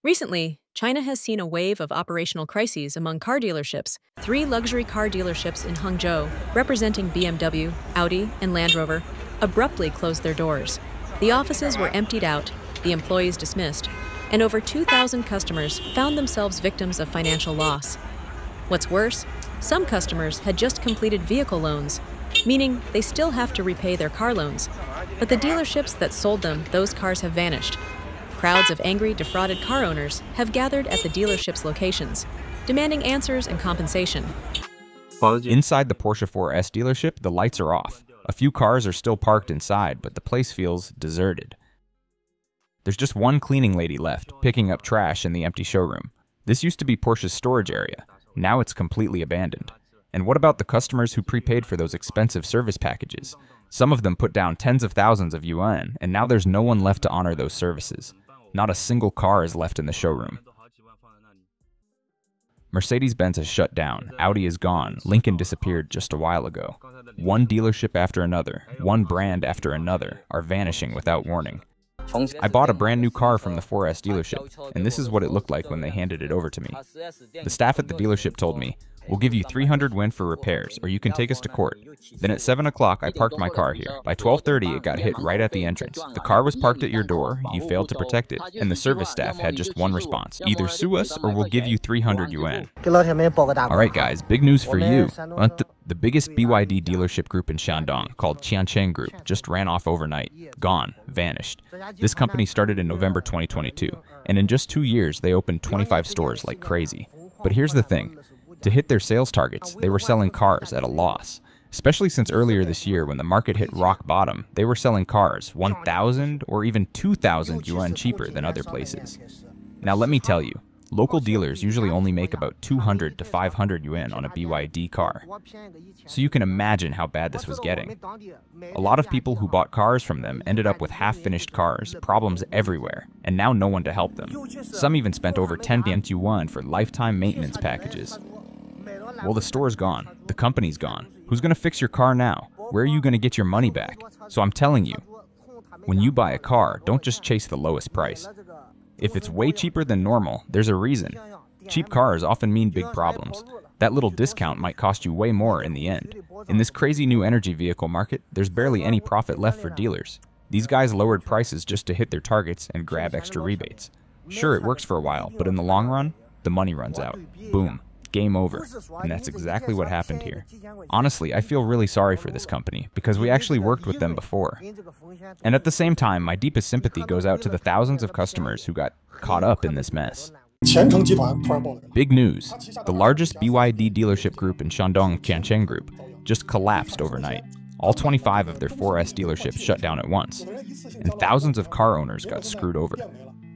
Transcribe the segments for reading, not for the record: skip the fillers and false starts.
Recently, China has seen a wave of operational crises among car dealerships. 3 luxury car dealerships in Hangzhou, representing BMW, Audi, and Land Rover, abruptly closed their doors. The offices were emptied out, the employees dismissed, and over 2,000 customers found themselves victims of financial loss. What's worse, some customers had just completed vehicle loans, meaning they still have to repay their car loans. But the dealerships that sold them, those cars have vanished. Crowds of angry, defrauded car owners have gathered at the dealerships' locations, demanding answers and compensation. Inside the Porsche 4S dealership, the lights are off. A few cars are still parked inside, but the place feels deserted. There's just one cleaning lady left, picking up trash in the empty showroom. This used to be Porsche's storage area. Now it's completely abandoned. And what about the customers who prepaid for those expensive service packages? Some of them put down tens of thousands of yuan, and now there's no one left to honor those services. Not a single car is left in the showroom. Mercedes-Benz has shut down, Audi is gone, Lincoln disappeared just a while ago. One dealership after another, one brand after another, are vanishing without warning. I bought a brand new car from the 4S dealership, and this is what it looked like when they handed it over to me. The staff at the dealership told me, "We'll give you 300 yuan for repairs, or you can take us to court." Then at 7 o'clock, I parked my car here. By 12:30, it got hit right at the entrance. The car was parked at your door, you failed to protect it, and the service staff had just one response: either sue us or we'll give you 300 yuan. Alright guys, big news for you. The biggest BYD dealership group in Shandong, called Jinan Chian Group, just ran off overnight. Gone. Vanished. This company started in November 2022, and in just 2 years, they opened 25 stores like crazy. But here's the thing. To hit their sales targets, they were selling cars at a loss. Especially since earlier this year when the market hit rock bottom, they were selling cars 1,000 or even 2,000 yuan cheaper than other places. Now let me tell you, local dealers usually only make about 200 to 500 yuan on a BYD car. So you can imagine how bad this was getting. A lot of people who bought cars from them ended up with half-finished cars, problems everywhere, and now no one to help them. Some even spent over 10 yuan for lifetime maintenance packages. Well, the store's gone. The company's gone. Who's going to fix your car now? Where are you going to get your money back? So I'm telling you, when you buy a car, don't just chase the lowest price. If it's way cheaper than normal, there's a reason. Cheap cars often mean big problems. That little discount might cost you way more in the end. In this crazy new energy vehicle market, there's barely any profit left for dealers. These guys lowered prices just to hit their targets and grab extra rebates. Sure, it works for a while, but in the long run, the money runs out. Boom. Game over. And that's exactly what happened here. Honestly, I feel really sorry for this company because we actually worked with them before. And at the same time, my deepest sympathy goes out to the thousands of customers who got caught up in this mess. Big news. The largest BYD dealership group in Shandong, Jinan Group, just collapsed overnight. All 25 of their 4S dealerships shut down at once, and thousands of car owners got screwed over.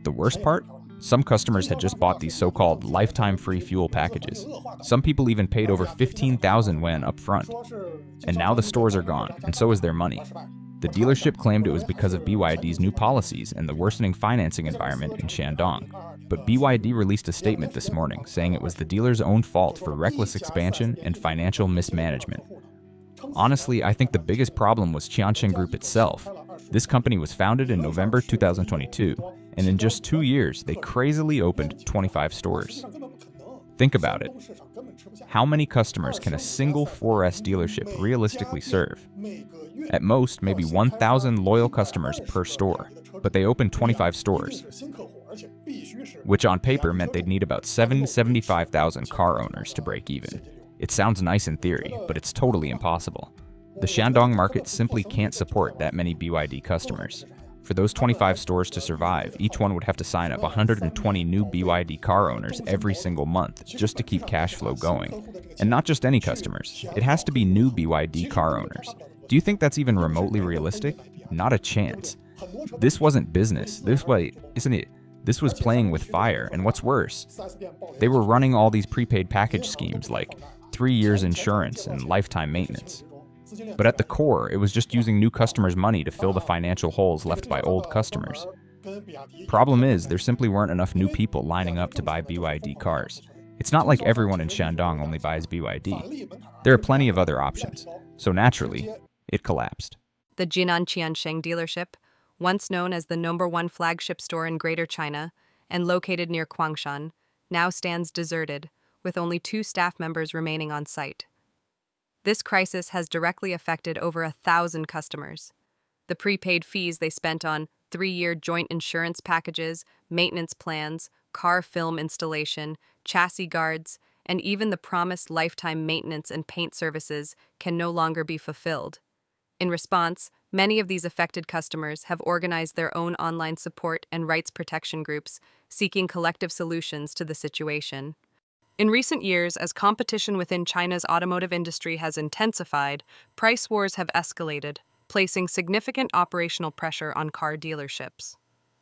The worst part? Some customers had just bought these so-called lifetime free fuel packages. Some people even paid over 15,000 yuan up front. And now the stores are gone, and so is their money. The dealership claimed it was because of BYD's new policies and the worsening financing environment in Shandong. But BYD released a statement this morning saying it was the dealer's own fault for reckless expansion and financial mismanagement. Honestly, I think the biggest problem was Jinan Chian Group itself. This company was founded in November 2022, and in just 2 years, they crazily opened 25 stores. Think about it. How many customers can a single 4S dealership realistically serve? At most, maybe 1,000 loyal customers per store, but they opened 25 stores, which on paper meant they'd need about 75,000 car owners to break even. It sounds nice in theory, but it's totally impossible. The Shandong market simply can't support that many BYD customers. For those 25 stores to survive, each one would have to sign up 120 new BYD car owners every single month just to keep cash flow going. And not just any customers, it has to be new BYD car owners. Do you think that's even remotely realistic? Not a chance. This wasn't business. This was playing with fire, and what's worse, they were running all these prepaid package schemes like 3 years insurance and lifetime maintenance. But at the core, it was just using new customers' money to fill the financial holes left by old customers. Problem is, there simply weren't enough new people lining up to buy BYD cars. It's not like everyone in Shandong only buys BYD. There are plenty of other options, so naturally, it collapsed. The Jinan Chian dealership, once known as the #1 flagship store in Greater China, and located near Kwangshan, now stands deserted, with only 2 staff members remaining on site. This crisis has directly affected over 1,000 customers. The prepaid fees they spent on 3-year joint insurance packages, maintenance plans, car film installation, chassis guards, and even the promised lifetime maintenance and paint services can no longer be fulfilled. In response, many of these affected customers have organized their own online support and rights protection groups, seeking collective solutions to the situation. In recent years, as competition within China's automotive industry has intensified, price wars have escalated, placing significant operational pressure on car dealerships.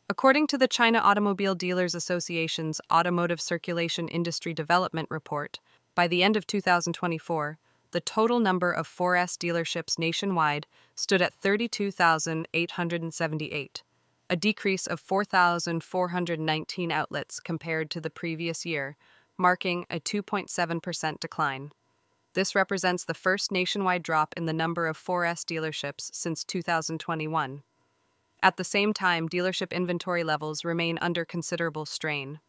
According to the China Automobile Dealers Association's Automotive Circulation Industry Development Report, by the end of 2024, the total number of 4S dealerships nationwide stood at 32,878, a decrease of 4,419 outlets compared to the previous year, marking a 2.7% decline. This represents the first nationwide drop in the number of 4S dealerships since 2021. At the same time, dealership inventory levels remain under considerable strain.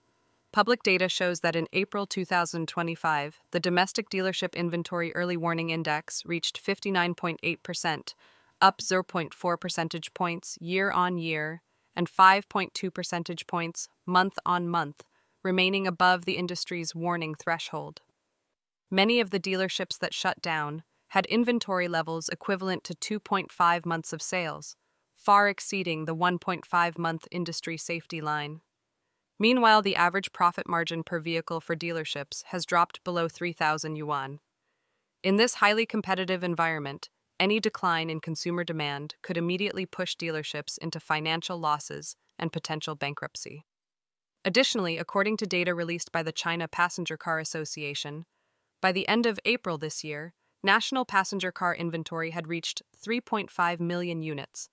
Public data shows that in April 2025, the domestic dealership inventory early warning index reached 59.8%, up 0.4 percentage points year-on-year and 5.2 percentage points month-on-month, remaining above the industry's warning threshold. Many of the dealerships that shut down had inventory levels equivalent to 2.5 months of sales, far exceeding the 1.5-month industry safety line. Meanwhile, the average profit margin per vehicle for dealerships has dropped below 3,000 yuan. In this highly competitive environment, any decline in consumer demand could immediately push dealerships into financial losses and potential bankruptcy. Additionally, according to data released by the China Passenger Car Association, by the end of April this year, national passenger car inventory had reached 3.5 million units,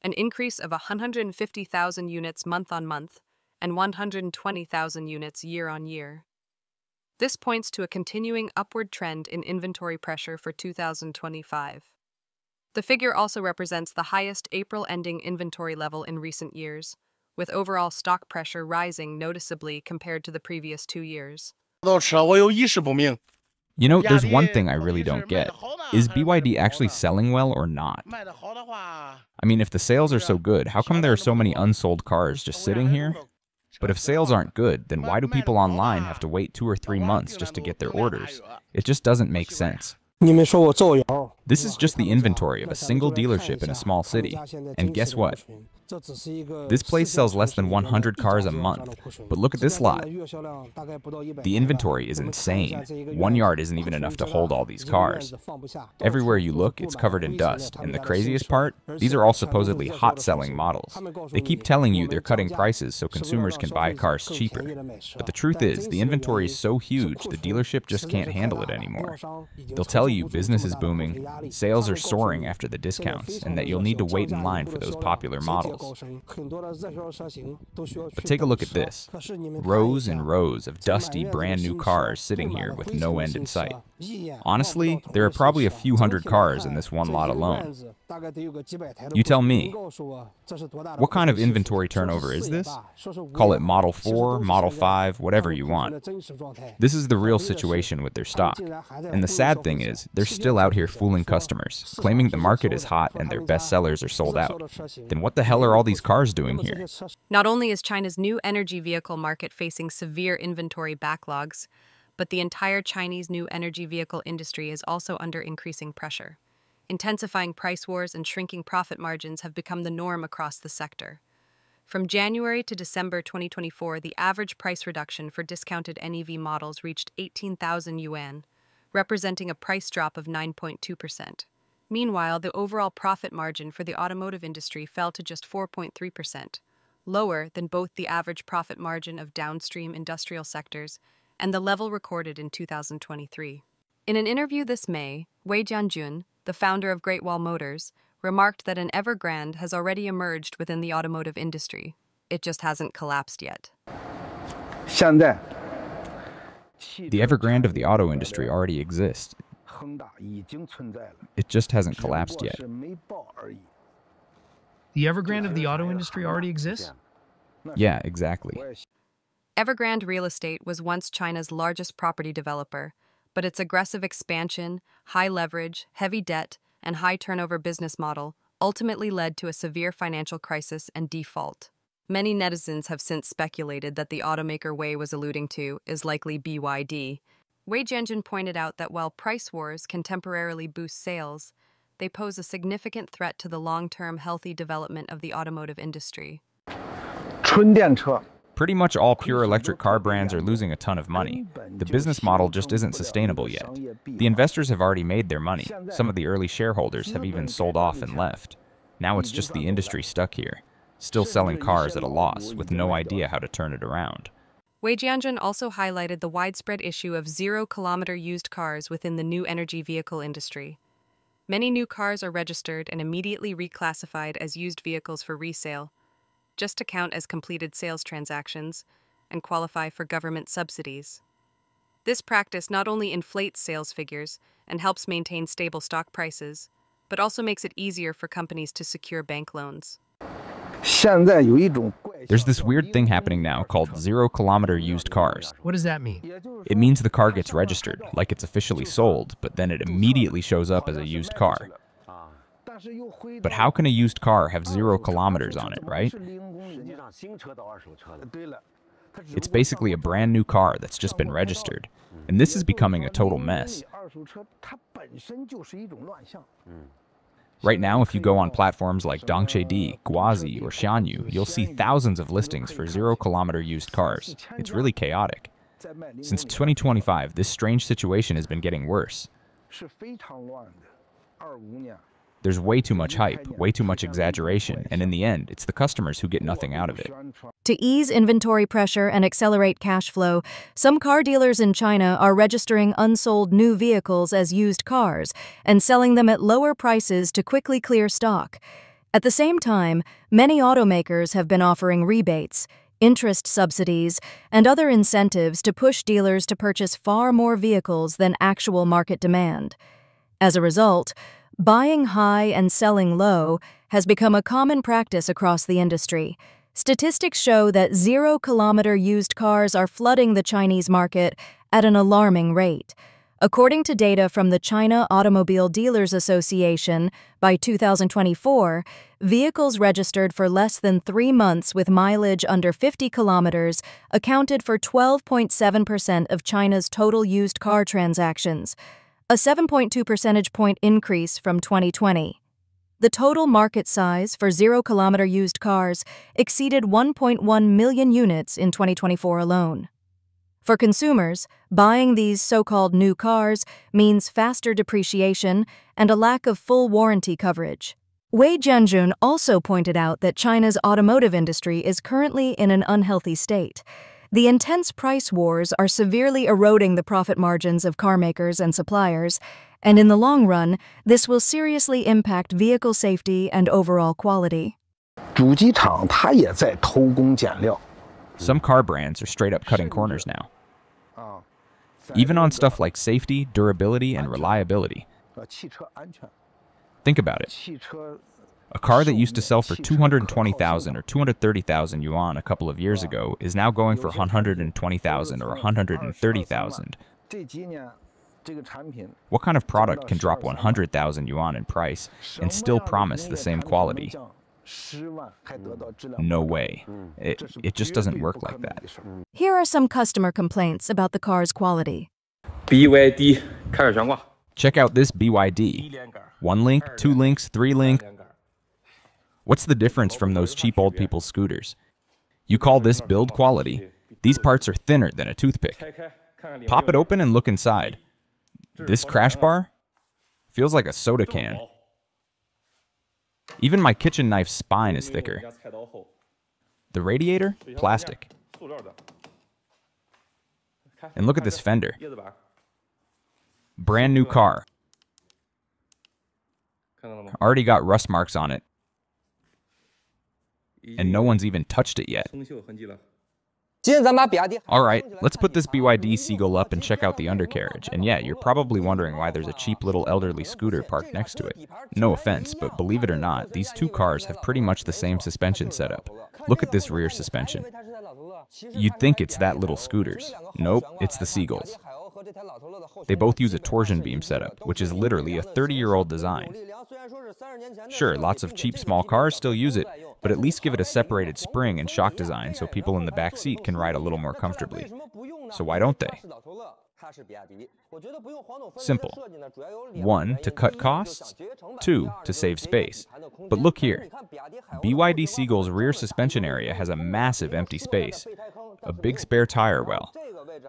an increase of 150,000 units month-on-month and 120,000 units year-on-year. This points to a continuing upward trend in inventory pressure for 2025. The figure also represents the highest April-ending inventory level in recent years, with overall stock pressure rising noticeably compared to the previous 2 years. You know, there's one thing I really don't get. Is BYD actually selling well or not? I mean, if the sales are so good, how come there are so many unsold cars just sitting here? But if sales aren't good, then why do people online have to wait 2 or 3 months just to get their orders? It just doesn't make sense. This is just the inventory of a single dealership in a small city. And guess what? This place sells less than 100 cars a month. But look at this lot. The inventory is insane. 1 yard isn't even enough to hold all these cars. Everywhere you look, it's covered in dust. And the craziest part? These are all supposedly hot-selling models. They keep telling you they're cutting prices so consumers can buy cars cheaper. But the truth is, the inventory is so huge, the dealership just can't handle it anymore. They'll tell you business is booming, sales are soaring after the discounts, and that you'll need to wait in line for those popular models. But take a look at this. Rows and rows of dusty, brand new cars sitting here with no end in sight. Honestly, there are probably a few hundred cars in this one lot alone. You tell me, what kind of inventory turnover is this? Call it Model 4, Model 5, whatever you want. This is the real situation with their stock. And the sad thing is, they're still out here fooling customers, claiming the market is hot and their best sellers are sold out. Then what the hell are all these cars doing here? Not only is China's new energy vehicle market facing severe inventory backlogs, but the entire Chinese new energy vehicle industry is also under increasing pressure. Intensifying price wars and shrinking profit margins have become the norm across the sector. From January to December 2024, the average price reduction for discounted NEV models reached 18,000 yuan, representing a price drop of 9.2%. Meanwhile, the overall profit margin for the automotive industry fell to just 4.3%, lower than both the average profit margin of downstream industrial sectors and the level recorded in 2023. In an interview this May, Jinan, the founder of Great Wall Motors, remarked that an Evergrande has already emerged within the automotive industry. It just hasn't collapsed yet. The Evergrande of the auto industry already exists. It just hasn't collapsed yet. The Evergrande of the auto industry already exists? Yeah, exactly. Evergrande Real Estate was once China's largest property developer, but its aggressive expansion, high leverage, heavy debt, and high turnover business model ultimately led to a severe financial crisis and default. Many netizens have since speculated that the automaker Wei was alluding to is likely BYD. Wei Jinan pointed out that while price wars can temporarily boost sales, they pose a significant threat to the long-term healthy development of the automotive industry. Pretty much all pure electric car brands are losing a ton of money. The business model just isn't sustainable yet. The investors have already made their money. Some of the early shareholders have even sold off and left. Now it's just the industry stuck here, still selling cars at a loss with no idea how to turn it around. Wei Jian also highlighted the widespread issue of zero-kilometer used cars within the new energy vehicle industry. Many new cars are registered and immediately reclassified as used vehicles for resale, just to count as completed sales transactions and qualify for government subsidies. This practice not only inflates sales figures and helps maintain stable stock prices, but also makes it easier for companies to secure bank loans. There's this weird thing happening now called zero-kilometer used cars. What does that mean? It means the car gets registered, like it's officially sold, but then it immediately shows up as a used car. But how can a used car have 0 kilometers on it, right? It's basically a brand new car that's just been registered, and this is becoming a total mess. Right now, if you go on platforms like Dongchedi, Guazi, or Xianyu, you'll see thousands of listings for 0-kilometer used cars. It's really chaotic. Since 2025, this strange situation has been getting worse. There's way too much hype, way too much exaggeration, and in the end, it's the customers who get nothing out of it. To ease inventory pressure and accelerate cash flow, some car dealers in China are registering unsold new vehicles as used cars and selling them at lower prices to quickly clear stock. At the same time, many automakers have been offering rebates, interest subsidies, and other incentives to push dealers to purchase far more vehicles than actual market demand. As a result, buying high and selling low has become a common practice across the industry. Statistics show that 0-kilometer used cars are flooding the Chinese market at an alarming rate. According to data from the China Automobile Dealers Association, by 2024, vehicles registered for less than 3 months with mileage under 50 kilometers accounted for 12.7% of China's total used car transactions, a 7.2 percentage point increase from 2020. The total market size for 0-kilometer used cars exceeded 1.1 million units in 2024 alone. For consumers, buying these so-called new cars means faster depreciation and a lack of full warranty coverage. Wei Jian also pointed out that China's automotive industry is currently in an unhealthy state. The intense price wars are severely eroding the profit margins of carmakers and suppliers, and in the long run, this will seriously impact vehicle safety and overall quality. Some car brands are straight up cutting corners now, even on stuff like safety, durability, and reliability. Think about it. A car that used to sell for 220,000 or 230,000 yuan a couple of years ago is now going for 120,000 or 130,000. What kind of product can drop 100,000 yuan in price and still promise the same quality? No way. It just doesn't work like that. Here are some customer complaints about the car's quality. BYD Check out this BYD. 1 link, 2 links, 3 link. What's the difference from those cheap old people's scooters? You call this build quality? These parts are thinner than a toothpick. Pop it open and look inside. This crash bar feels like a soda can. Even my kitchen knife's spine is thicker. The radiator? Plastic. And look at this fender. Brand new car. Already got rust marks on it. And no one's even touched it yet. Alright, let's put this BYD Seagull up and check out the undercarriage. And yeah, you're probably wondering why there's a cheap little elderly scooter parked next to it. No offense, but believe it or not, these two cars have pretty much the same suspension setup. Look at this rear suspension. You'd think it's that little scooters. Nope, it's the Seagulls. They both use a torsion beam setup, which is literally a 30-year-old design. Sure, lots of cheap small cars still use it, but at least give it a separated spring and shock design so people in the back seat can ride a little more comfortably. So why don't they? Simple. 1, to cut costs. 2, to save space. But look here. BYD Seagull's rear suspension area has a massive empty space. A big spare tire well.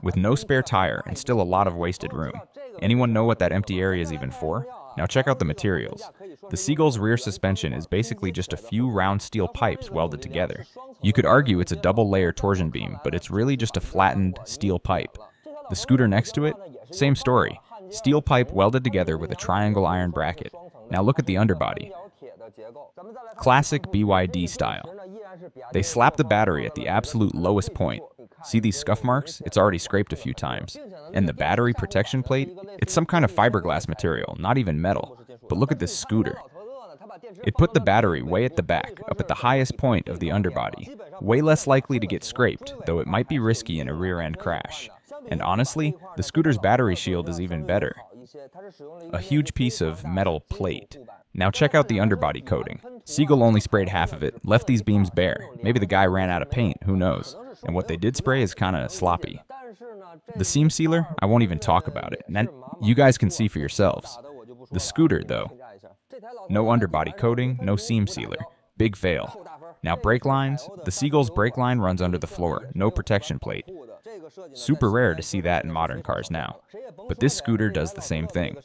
With no spare tire and still a lot of wasted room. Anyone know what that empty area is even for? Now check out the materials. The Seagull's rear suspension is basically just a few round steel pipes welded together. You could argue it's a double-layer torsion beam, but it's really just a flattened steel pipe. The scooter next to it, same story. Steel pipe welded together with a triangle iron bracket. Now look at the underbody. Classic BYD style. They slap the battery at the absolute lowest point. See these scuff marks? It's already scraped a few times. And the battery protection plate? It's some kind of fiberglass material, not even metal. But look at this scooter. It put the battery way at the back, up at the highest point of the underbody. Way less likely to get scraped, though it might be risky in a rear-end crash. And honestly, the scooter's battery shield is even better. A huge piece of metal plate. Now check out the underbody coating. Seagull only sprayed half of it, left these beams bare. Maybe the guy ran out of paint, who knows? And what they did spray is kinda sloppy. The seam sealer, I won't even talk about it. And you guys can see for yourselves. The scooter, though. No underbody coating, no seam sealer. Big fail. Now brake lines, the Seagull's brake line runs under the floor, no protection plate. Super rare to see that in modern cars now. But this scooter does the same thing.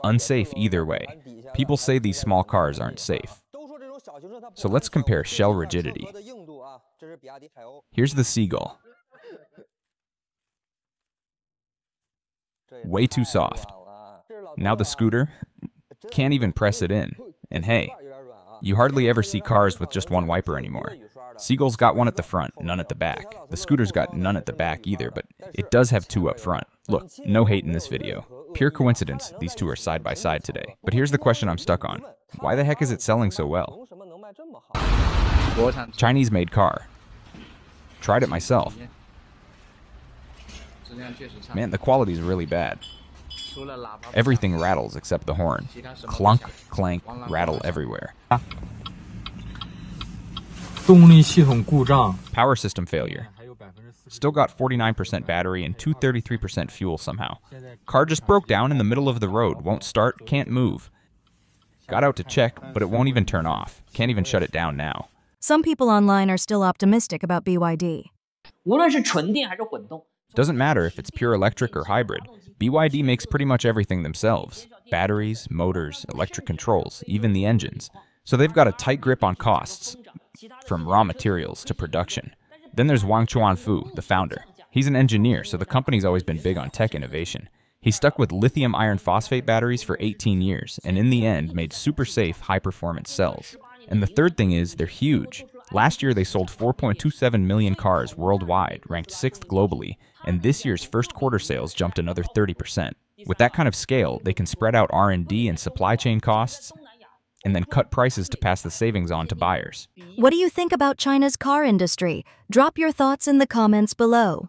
Unsafe either way. People say these small cars aren't safe. So let's compare shell rigidity. Here's the Seagull. Way too soft. Now the scooter, can't even press it in. And hey, you hardly ever see cars with just one wiper anymore. Seagull's got one at the front, none at the back. The scooter's got none at the back either, but it does have two up front. Look, no hate in this video. Pure coincidence these two are side by side today. But here's the question I'm stuck on. Why the heck is it selling so well? Chinese-made car. Tried it myself. Man, the quality's really bad. Everything rattles except the horn. Clunk, clank, rattle everywhere. Power system failure. Still got 49% battery and 233% fuel somehow. Car just broke down in the middle of the road. Won't start, can't move. Got out to check, but it won't even turn off. Can't even shut it down now. Some people online are still optimistic about BYD. Doesn't matter if it's pure electric or hybrid. BYD makes pretty much everything themselves. Batteries, motors, electric controls, even the engines. So they've got a tight grip on costs, from raw materials to production. Then there's Wang Chuanfu, the founder. He's an engineer, so the company's always been big on tech innovation. He stuck with lithium iron phosphate batteries for 18 years, and in the end made super safe, high-performance cells. And the third thing is, they're huge. Last year they sold 4.27 million cars worldwide, ranked 6th globally, and this year's first quarter sales jumped another 30%. With that kind of scale, they can spread out R&D and supply chain costs, and then cut prices to pass the savings on to buyers. What do you think about China's car industry? Drop your thoughts in the comments below.